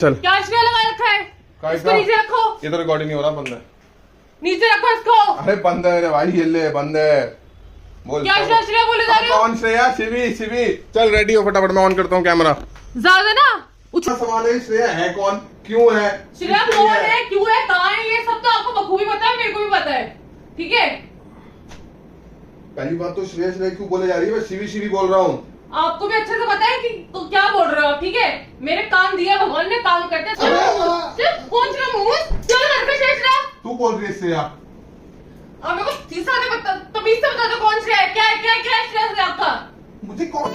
चल क्या श्रेय लगा रखा है? इसको नीचे रखो। ये तो रिकॉर्डिंग नहीं हो रहा, बंद है। नीचे रखो इसको। अरे बंद है मेरे भाई, ये ले बंद है। बोल क्या श्रेय बोले जा रहे हो? कौन श्रेया? शिवी शिवी। चल रेडी हो फटाफट, मैं ऑन करता हूँ कैमरा। ज्यादा ना सवाल है, श्रेया है कौन, क्यों है? श्रेया कौन है, क्यों है, कहाँ है, ये सब तो आपको बखूबी पता है, मेरे को भी पता है। ठीक है, पहली बात तो श्रेया श्रेया क्यों बोले जा रही है? मैं शिवी शिवी बोल रहा हूँ। आपको भी अच्छे से पता है कि तो क्या बोल रहे हो आप। ठीक है, मेरे काम दिया भगवान ने, काम करते चलो कौन सा मुंह चलो घर पे शेष रहा। तू बोल रही है श्रेया? अब मेरे को तीसरा ने बता, तमीज से बता दो कौन श्रेया है, क्या है, क्या है, क्या है श्रेया से आपका? मुझे कौन?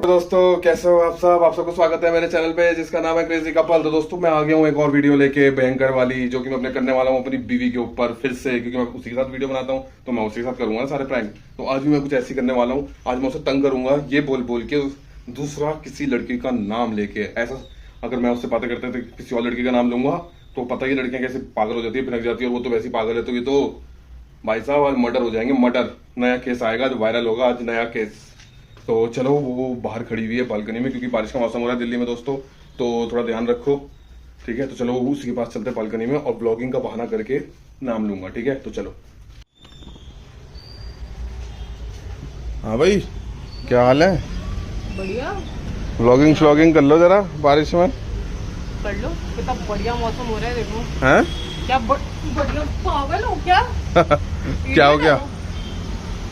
दोस्तों कैसे हो आप सब? आप सबको स्वागत है मेरे चैनल पे जिसका नाम है क्रेजी कपल। तो दोस्तों मैं आ गया हूँ एक और वीडियो लेके, भयंकर वाली, जो कि मैं अपने करने वाला हूँ अपनी बीवी के ऊपर फिर से, क्योंकि मैं उसी के साथ वीडियो बनाता हूँ तो मैं उसी के साथ करूंगा ना सारे प्रैंक। तो आज भी मैं कुछ ऐसी करने वाला हूँ। आज मैं उसे तंग करूंगा ये बोल बोल के, दूसरा किसी लड़की का नाम लेके। ऐसा अगर मैं उससे बातें करते तो किसी और लड़की का नाम लूंगा तो पता ही लड़कियां कैसे पागल हो जाती है, फिनक जाती है, और वो तो वैसी पागल है। तो ये तो भाई साहब आज मर्डर हो जाएंगे, मर्डर। नया केस आएगा जो वायरल होगा आज, नया केस। तो चलो वो बाहर खड़ी हुई है बालकनी में, क्योंकि बारिश का मौसम हो रहा है दिल्ली में दोस्तों, तो थोड़ा ध्यान रखो। ठीक है, तो चलो उसी के पास चलते हैं बालकनी में, और ब्लॉगिंग का बहाना करके नाम लूंगा। ठीक है, तो चलो। हाँ भाई, क्या हाल है? बढ़िया। ब्लॉगिंग श्लॉगिंग कर लो जरा बारिश में। कर लो, कितना बढ़िया मौसम हो रहा है, देखो। हैं? क्या बढ़िया, पागल हो क्या? क्या हो गया?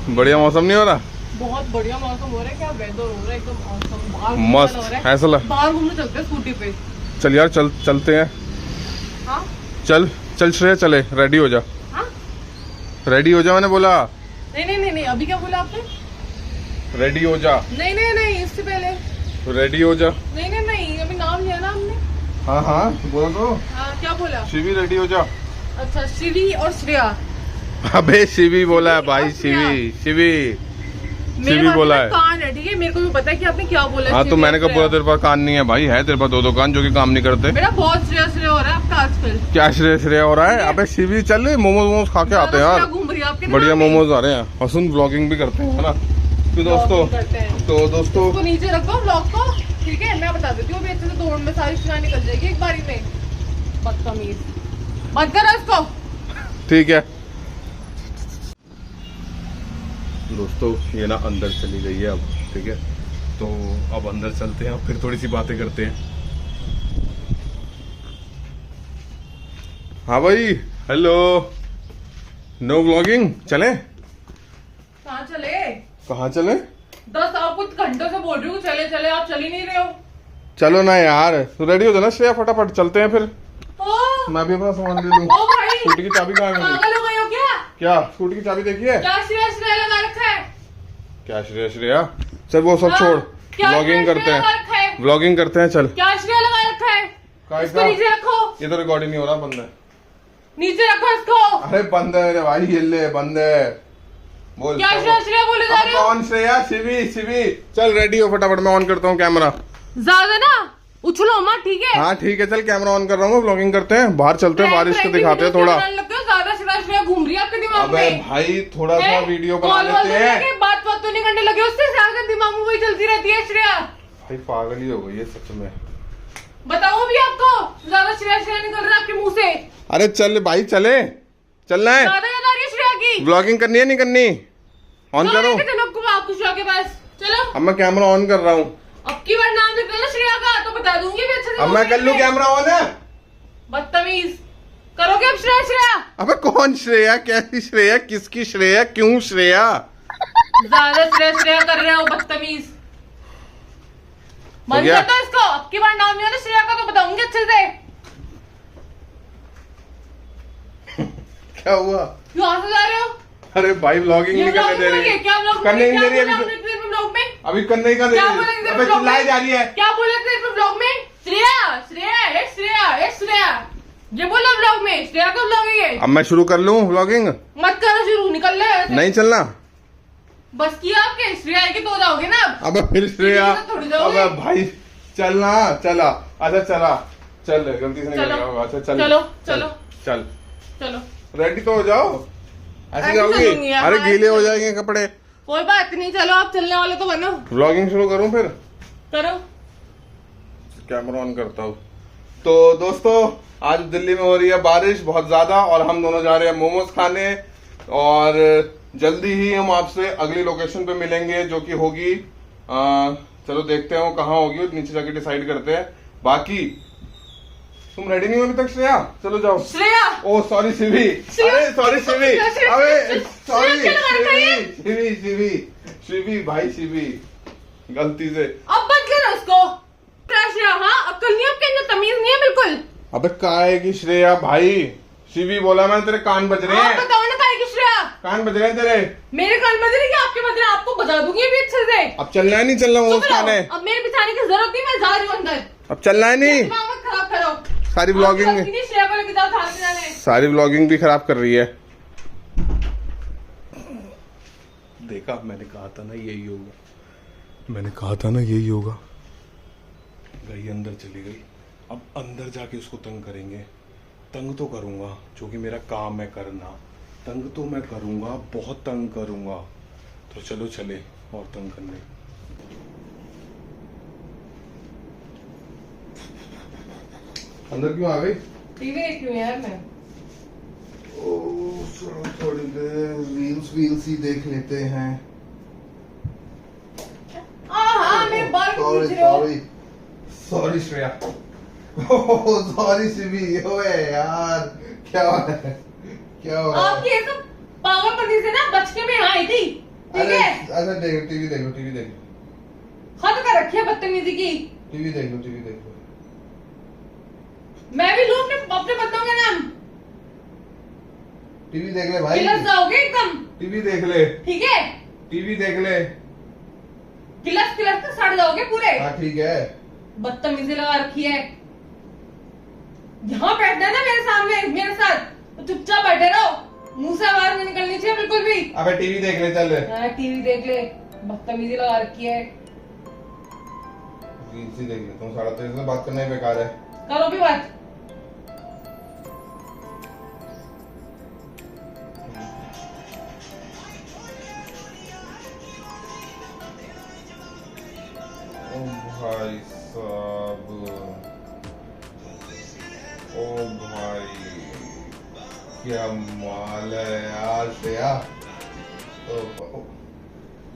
बढ़िया मौसम नहीं हो रहा? बहुत बढ़िया मौसम हो रहा है, क्या वेदर हो रहा है, एकदम औसम। मस्त ऐसा बाहर घूमने चलते हैं स्कूटी पे। चल यार, चलते हैं। हाँ? चल श्रेया, चले, रेडी हो जा। हाँ? रेडी हो जा, मैंने बोला। नहीं, अभी क्या बोला आपने? रेडी हो जा। नहीं, इससे पहले रेडी हो जा। नहीं, अभी नाम लिया ना हमने। हाँ बोलो तो। हाँ, क्या बोला? शिवी रेडी हो जा। अच्छा, शिवी और श्रेया। अबे शिवी बोला है भाई, शिवी बोला है। कान है, ठीक है, मेरे को भी पता है कि आपने क्या बोला। हाँ तो मैंने कब बोला तेरे पास कान नहीं है? भाई है तेरे पास दो कान जो कि काम नहीं करते। मेरा बहुत श्रेया हो रहा है आपका आजकल। क्या श्रेया हो रहा है? अबे शिवी चल, मोमोज खा के आते हैं यार, बढ़िया मोमोज आ रहे हैं। और सुन, ब्लॉगिंग भी करते हैं ना तो दोस्तों तो नीचे रखो ब्लॉग को। ठीक है, मैं बता देती हूँ अभी अच्छे से, दौड़ में सारी शिकायत निकल जाएगी एक बारी में। बदतमीज, मत करो इसको। ठीक है दोस्तों, ये ना अंदर चली गई है अब। ठीक है, तो अब अंदर चलते हैं, फिर थोड़ी सी बातें करते हैं। हाँ भाई, हेलो। नो व्लॉगिंग, चले? कहाँ चले? कहाँ चले? 10 आप कुछ घंटों से बोल रही हूँ चले, आप चल ही नहीं रहे हो। चलो ना यार, तो रेडी हो जाना श्रेया, फटाफट चलते हैं फिर। मैं भी अपना सामान ले लूँ। ओ भाई, स्कूटी की चाबी कहाँ है मेरी? पागल हो गए हो क्या? स्कूटी की चाबी देखी है? क्या श्रेया लगा रखा है? क्या श्रेया? चल वो सब छोड़, व्लॉगिंग करते हैं, व्लॉगिंग करते हैं। चल, क्या श्रेया लगा रखा है? इसको नीचे रखो। ये तो रिकॉर्डिंग नहीं हो रहा, बंद है। नीचे रखो इसको। अरे बंद है मेरे भाई, ये ले बंद है। बोल क्या श्रेया बोले जा रहे हो? कौन श्रेया? शिवी। चल रेडी हो फटाफट, मैं ऑन करता हूँ कैमरा। ज्यादा ना उछलो मत, ठीक है? हाँ ठीक है, चल कैमरा ऑन कर रहा हूँ, व्लॉगिंग करते हैं, बाहर चलते हैं, बारिश को दिखाते हैं थोड़ा। ज्यादा श्रेया घूम रही है आपके दिमाग अबे में। भाई थोड़ा सा वीडियो बना लेते हैं। बात तो नहीं करने लगे, उससे ज्यादा दिमाग में वही चलती रहती है श्रेया। भाई पागल ही हो गई है सच में। बताओ भी आपको, ज्यादा श्रेया निकल रहा है आपके मुंह से। अरे चल भाई, चलना है। ज्यादा याद आ रही है श्रेया की। व्लॉगिंग करनी है नहीं करनी? ऑन करो। चलो आपको श्रेया के पास चलो। अब मैं कैमरा ऑन कर रहा हूँ। अब की बार नाम निकला श्रेया का तो बता दूंगी भी अच्छे से। अब मैं कर लूँ, कैमरा ऑन है। बदतमीज करोगे अब श्रेया। अबे कौन श्रेया? कैसी श्रेया? किसकी श्रेया? क्यों श्रेया? ज्यादा श्रेया कर रहे हो, बदतमीज। मन करता है इसको, अब की बार नाम नहीं होना श्रेया का तो बताऊंगी अच्छे से। क्या हुआ? क्यों हंस जा रहे हो? अरे भाई व्लॉगिंग नहीं करने दे रही। क्या व्लॉग करने नहीं दे रही व्लॉग में? अभी करने का दे रही। अबे चिल्लाई जा रही है। क्या बोले थे व्लॉग में? श्रेया ये बोला व्लॉग में। श्रेया का व्लॉग है ये। अब मैं शुरू कर लूं व्लॉगिंग? मत करो शुरू, निकल ले। नहीं चलना बस किया आपके, श्रेया के तो जाओगे ना। अब फिर श्रेया। अबे भाई चलना, चला। अच्छा चल, गलती से निकल गया। अच्छा चल रेडी तो हो जाओ। ऐसे जाओगी? अरे गीले हो जाएंगे कपड़े। कोई बात नहीं, चलो आप चलने वाले तो बनो। व्लॉगिंग शुरू करूं फिर? करो। कैमरा ऑन करता हूँ। तो दोस्तों आज दिल्ली में हो रही है बारिश बहुत ज्यादा और हम दोनों जा रहे हैं मोमोज खाने और जल्दी ही हम आपसे अगली लोकेशन पे मिलेंगे जो कि होगी चलो देखते हैं वो कहाँ होगी, नीचे जाके डिसाइड करते हैं। बाकी तुम रेडी नहीं हो अभी तक श्रेया? चलो जाओ। श्रेया ओ सॉरी शिवी, अरे सॉरी शिवी, अरे सॉरी शिवी शिवी शिवी भाई शिवी गलती से। अब बंद कर उसको। श्रेया हाँ अक्ल नहीं, आपके अंदर तमीज नहीं है बिल्कुल। अबे काहे की श्रेया भाई, शिवी बोला मैं, तेरे कान बज रहे हैं। बताओ ना काहे की श्रेया? कान बज रहे हैं तेरे। मेरे कान बज रहे हैं कि आपके बज रहे हैं? आपको बता दूंगी अभी अच्छे से। अब चलना है नहीं चलना वो खाने? अब मेरे बिछाने की जरूरत नहीं, मैं जा रही हूँ अंदर। अब चलना है नहीं? दिमाग मत खराब करो। सारी व्लॉगिंग श्रेया को लेके जाओ थाने जाने। सारी व्लॉगिंग भी खराब कर रही है। देखा मैंने कहा था ना यही होगा, मैंने कहा था ना यही होगा। गई अंदर चली गई, अब अंदर जाके उसको तंग करेंगे। तंग तो करूंगा जो कि मेरा काम है करना, तंग तो मैं करूंगा, बहुत तंग करूंगा। तो चलो चले और तंग करने। अंदर क्यों आ गई? टीवी देख रही हूँ यार मैं। थोड़ी देर रील्स ही देख लेते हैं। हाँ मेरे बाल क्यों खींच रहे हो? Sorry Shreya, sorry Shivi. ओए यार क्या हो रहा है, क्या हो रहा है? आपकी ये सब पागलपंती से ना बच के मैं यहाँ आई थी, ठीक है? अच्छा देखो टीवी देखो, टीवी देखो। हद कर रखी है बदतमीजी की। टीवी देख लो, टीवी देख लो। मैं भी लूँ अपने बच्चों का नाम। टीवी देख ले भाई, गिलस जाओगे एकदम। टीवी देख ले, ठीक है? टीवी देख ले। गिलस गिलस तो सड़ जाओगे पूरे। हाँ ठीक है। बदतमीजी लगा रखी है। यहाँ बैठना है ना मेरे सामने मेरे साथ, तो चुपचाप बैठे रहो, मुंह से आवाज नहीं निकलनी चाहिए बिल्कुल भी। अबे टीवी देख ले चल। हाँ टीवी देख ले, बदतमीजी लगा रखी है। रील्स ही देख ले तुम, सारा तेरे से बात करना ही बेकार है। करो भी बात। ओ भाई साहब, ओ भाई क्या माल है यार श्रेया।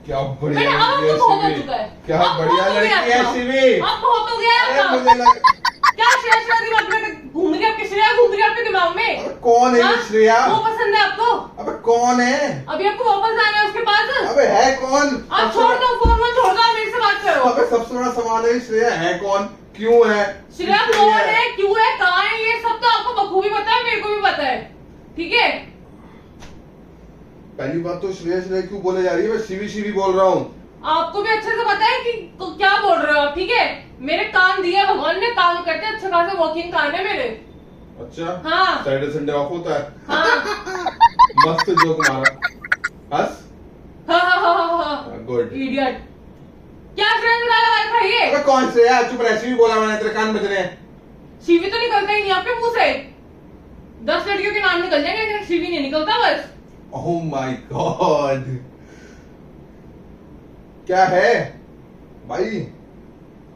क्या बढ़िया लड़की है शिवी, क्या बढ़िया लड़की है शिवी। अब बहुत हो गया अरे आपका। मुझे लग क्या श्रेया दिमाग में घूम रही है आपकी? श्रेया घूम रही है आपके दिमाग में? अबे कौन है ये श्रेया? वो पसंद है आपको? अबे कौन है? अभी आपको वापस जाना है उसके पास? अबे है कौन? आप छोड़ दो फोन, मत छोड़ दो, मेरे से बात करो। अबे सबसे बड़ा सवाल है श्रेया है कौन, क्यों है? श्रेया कौन है, क्यों है, कहाँ है, ये सब तो आपको बखूबी पता है, मेरे को भी पता है, ठीक है? पहली बात तो श्रेया श्रेया क्यों बोले जा रही है? मैं शिवी शिवी बोल रहा हूँ। आपको भी अच्छे से पता है कि क्या बोल रहे हो आप, ठीक है? मेरे कान दिए भगवान ने, काम करते अच्छे खासे वर्किंग कान है मेरे। अच्छा हाँ। सैटरडे संडे ऑफ होता है? हाँ मस्त जोक मारा, हंस। हाँ गुड। इडियट। क्या श्रेया से गाला वाला खाइए? अबे कौन से यार, चुप रह, शिवी बोला मैंने, तेरे कान बज रहे हैं। शिवी तो निकलता ही नहीं आपके मुंह से। 10 लड़कियों के नाम निकल जाएंगे, शिवी नहीं निकलता बस। ओह माय गॉड, क्या है भाई,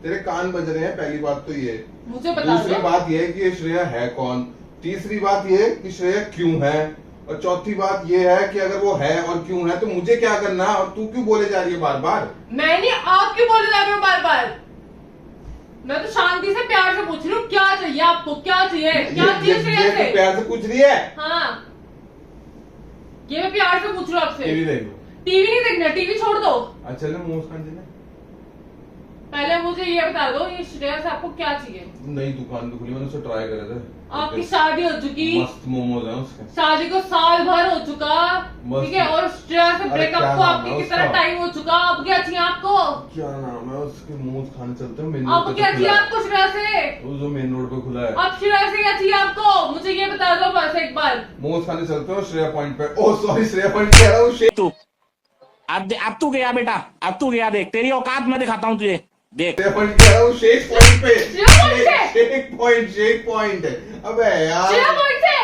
तेरे कान बज रहे हैं। पहली बात तो ये, मुझे बता दूसरी दो। बात ये है कि ये श्रेया है कौन, तीसरी बात ये कि श्रेया क्यों है, और चौथी बात ये है कि अगर वो है और क्यों है तो मुझे क्या करना, और तू क्यों बोले जा रही है बार बार? मैं नहीं, आप क्यों बोले जा रहे हो बार बार? मैं तो शांति से प्यार से पूछ रही हूँ, क्या चाहिए आपको, क्या चाहिए, क्या चाहिए श्रेया ये से? तो प्यार से पूछ रही है। हाँ ये मैं प्यार से पूछ रही हूँ आपसे। टीवी देखो। टीवी नहीं देखना, टीवी छोड़ दो। अच्छा चलो मुंह खान देना। पहले मुझे ये बता दो, ये श्रेया से आपको क्या चाहिए? नई दुकान तो खुली, मैंने उसे ट्राई करे थे। आपकी शादी हो चुकी, मस्त मोमोज है उसके। शादी को साल भर हो चुका, मस्त। ठीक है? और श्रेया से अरे ब्रेकअप क्या को नाम आपकी है कितना उसका? टाइम हो चुका, अब क्या चाहिए आपको? क्या नाम है उसके, मोमोज खाने चलते हैं मेन अब रोड पे क्या तो चाहिए खुला है। आपको श्रेया से? वो जो मेन रोड पे खुला है। अब श्रेया से क्या चाहिए आपको, मुझे ये बता दो बस एक बार। मोमोज खाने चलते हैं श्रेया पॉइंट पे। ओह सॉरी श्रेया पॉइंट कह रहा हूँ। तू अब तू गया बेटा, अब तू गया, देख तेरी औकात मैं दिखाता हूँ तुझे, देख। श्रेया पॉइंट कह रहा हूँ, शेख पॉइंट पे। श्रेया पॉइंट पे? शेख पॉइंट। अबे यार श्रेया पॉइंट से?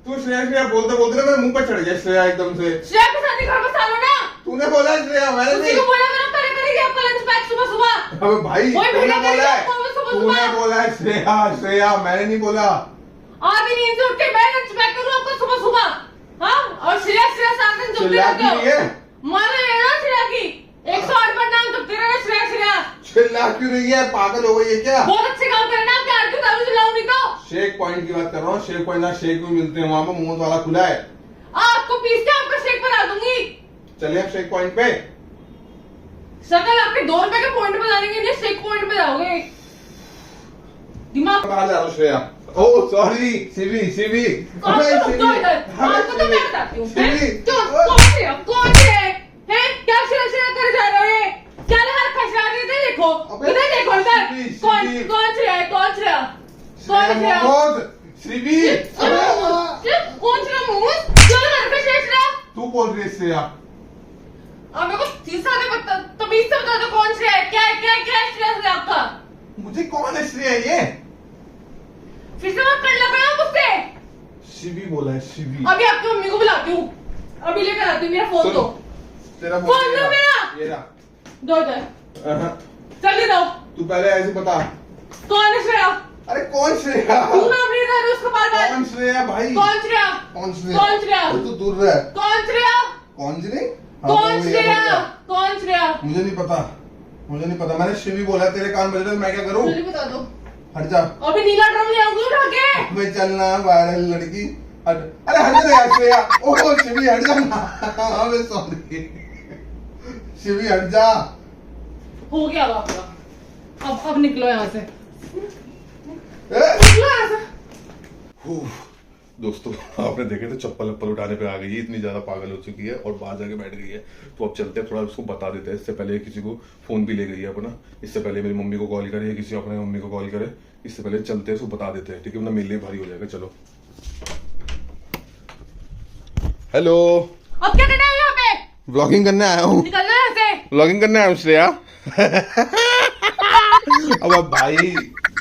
तू श्रेया बोलते बोलते ना मेरे मुंह पे चढ़ गया श्रेया एकदम से। श्रेया के साथ ही घर बसा लो ना। तूने बोला श्रेया, मैंने उसी नहीं। को बोला करो, करे करेगी आपका लंच पैक सुबह सुबह। अबे भाई वही तूने भेजा बोला करेगी है। आपको, सुबह तूने सुबह बोला है श्रेया, श्रेया मैंने नहीं बोला। आधी नींद से उठ के मैं एक्सपेक्ट करूँ आपको सुबह सुबह। हाँ, और श्रेया श्रेया साथ दिन जब चिल्ला क्यों रही है? माना है ना श्रेया की 108 बार नाम जपते रहे श्रेया श्रेया। चिल्ला क्यों रही है? पागल हो गई है क्या? बहुत अच्छे काम करे ना आपके आरती दारू चिल्लाऊं नहीं तो। शेक पॉइंट की बात कर रहा हूँ। शेक पॉइंट ना शेक भी मिलते हैं वहाँ पे, मुंह वाला खुला है। आपको पीस के आपका शेक बना दूंगी। चलिए अब शेक पॉइंट पे। शक्ल आपके 2 रुपए के पॉइंट पे जाने के लिए शेक पॉइंट पे जाओगे। दिमाग कहाँ जा रहा हूँ श्रेया? Oh sorry, Shivi Shivi. कौन अबे, तो शिवी। तो इधर अबे, आपको तो शिवी। मैं बताती हूँ। शिवी। कौन से हैं? क्या शेर शेर कर जा रहे हैं? क्या हाथ खसरा रहे थे? देखो अबे, इधर देखो इधर। शिवी, कौन शिवी। कौन से है? कौन से है? कौन से है? शिवी। कौन सा मुंह? चलो घर पे शेष रहा। तू बोल रही है श्रेया? अब मेरे को तीसरा ने बता, तमीज से बता दो कौन से है? क्या है? क्या है? क्या है स्ट्रेस है आपका? मुझे कौन है श्रेया ये? फिर से मत करना पड़ा मुझसे। शिवी बोला है, शिवी। अभी आपकी मम्मी को बुलाती हूँ। अभी लेकर आती हूँ। मेरा फोन सुन, दो। तेरा फोन दो मेरा। ये रहा। दो इधर। अहं, जल्दी दो। तू पहले ऐसे बता। कौन है श्रेया? अरे कौन श्रेया? तू नाम नहीं कर रही उसको बार बार। कौन श्रेया भाई? कौन श्रेया? कौन श्रेया? कौन श्रेया? तू दूर रह। कौन श्रेया? कौन जी नहीं? कौन श्रेया? कौन श्रेया? मुझे नहीं पता, मुझे नहीं पता। मैंने शिवी बोला है, तेरे कान बज रहे, मैं क्या करूं? जल्दी बता दो। हट जा। अभी नीला ड्रम ले आऊंगी उठा के। मैं चलना वायरल लड़की। हट। अरे हट जा यार श्रेया। ओह शिवी हट जा ना। अबे सॉरी शिवी हट जा। हो गया अब आपका। अब निकलो यहाँ से। ए? निकलो यहाँ से। उफ, दोस्तों आपने देखे थे चप्पल वप्पल उठाने पे आ गई है, इतनी ज्यादा पागल हो चुकी है और बाहर जाके बैठ गई है। तो अब चलते हैं, थोड़ा उसको बता देते हैं। इससे पहले किसी को फोन भी ले गई है अपना। इससे पहले मेरी मम्मी को कॉल करे या किसी अपने मम्मी को कॉल करे, इससे पहले चलते हैं, उसको बता देते हैं, ठीक है? वरना मेरे लिए भारी हो जाएगा। चलो। हेलो, अब क्या करना है यहाँ पे? व्लॉगिंग करने आया हूँ। निकलना है यहाँ से। व्लॉगिंग करने आया हूँ श्रेया। अब भाई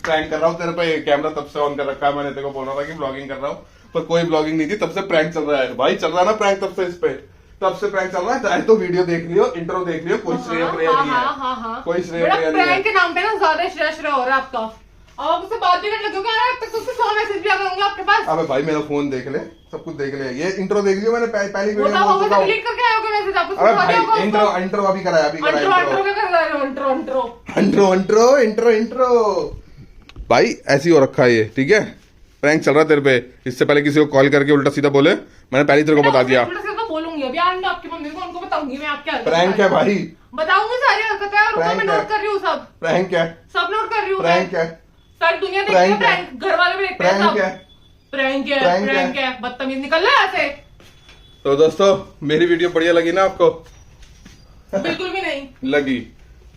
प्रैंक कर रहा हूँ तेरे पे। कैमरा तब से ऑन कर रखा है, मैंने तेरे को बोला था कि व्लॉगिंग कर रहा हूँ, पर कोई व्लॉगिंग नहीं थी। तब से प्रैंक चल रहा है भाई, चल रहा है ना प्रैंक तब से। इस पे तब से प्रैंक चल रहा है। चाहे तो वीडियो देख लियो, इंट्रो देख लियो। कोई श्रेय प्रिय नहीं है, कोई श्रेय प्रिय नहीं प्रैंक है। के नाम पे ना ज्यादा श्रेय हो रहा है आपका। अब आप उससे बात भी करने लगोगे। अब तक तो उसके 100 मैसेज भी आ गए होंगे आपके पास। अबे भाई मेरा फोन देख ले, सब कुछ देख ले। ये इंट्रो देख लियो, मैंने पहली वीडियो वो में तो बोल होगा चुका तो हूँ। डिलीट करके आयोगे मैसेज आप। अबे भाई इंट्रो इंट्रो अभी कराया, अभी इंट्रो कराया इंट्रो क्या कर रहे हो? Intro intro intro intro intro intro. भाई ऐसी हो रखा है ये, ठीक है? प्रैंक चल रहा है तेरे पे। इससे पहले किसी को कॉल करके उल्टा सीधा बोले, मैंने पहले तेरे को बता दिया। तो बोलूंगी अभी आज मैं आपकी मम्मी को, उनको बताऊंगी मैं आपके हरकतें। प्रैंक है भाई, बताऊंगी सारी हरकतें और उनको मैं Prank नोट है। कर रही हूँ सब। प्रैंक है, सब नोट कर रही हूँ। प्रैंक है, सारी दुनिया देखती है Prank है। प्रैंक। घर वाले भी देखते हैं प्रैंक सब। है। प्रैंक है, Prank है। प्रैंक है। बदतमीज निकल रहा है ऐसे। तो दोस्तों मेरी वीडियो बढ़िया लगी ना आपको? बिल्कुल भी नहीं लगी।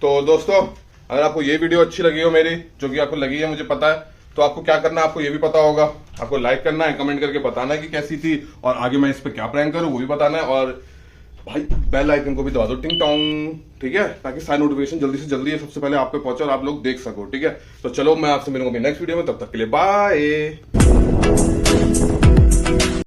तो दोस्तों अगर आपको ये वीडियो अच्छी लगी हो मेरी, जो कि आपको लगी है मुझे पता है, तो आपको क्या करना है, आपको ये भी पता होगा। आपको लाइक करना है, कमेंट करके बताना है कि कैसी थी, और आगे मैं इस पे क्या प्रैंक करूं वो भी बताना है। और भाई बेल आइकन को भी दबा दो, टिंग टोंग, ठीक है? ताकि सारी नोटिफिकेशन जल्दी से जल्दी सबसे पहले आप पे पहुंचे और आप लोग देख सको, ठीक है? तो चलो मैं आपसे मिलूंगा नेक्स्ट वीडियो में, तब तक के लिए बाय।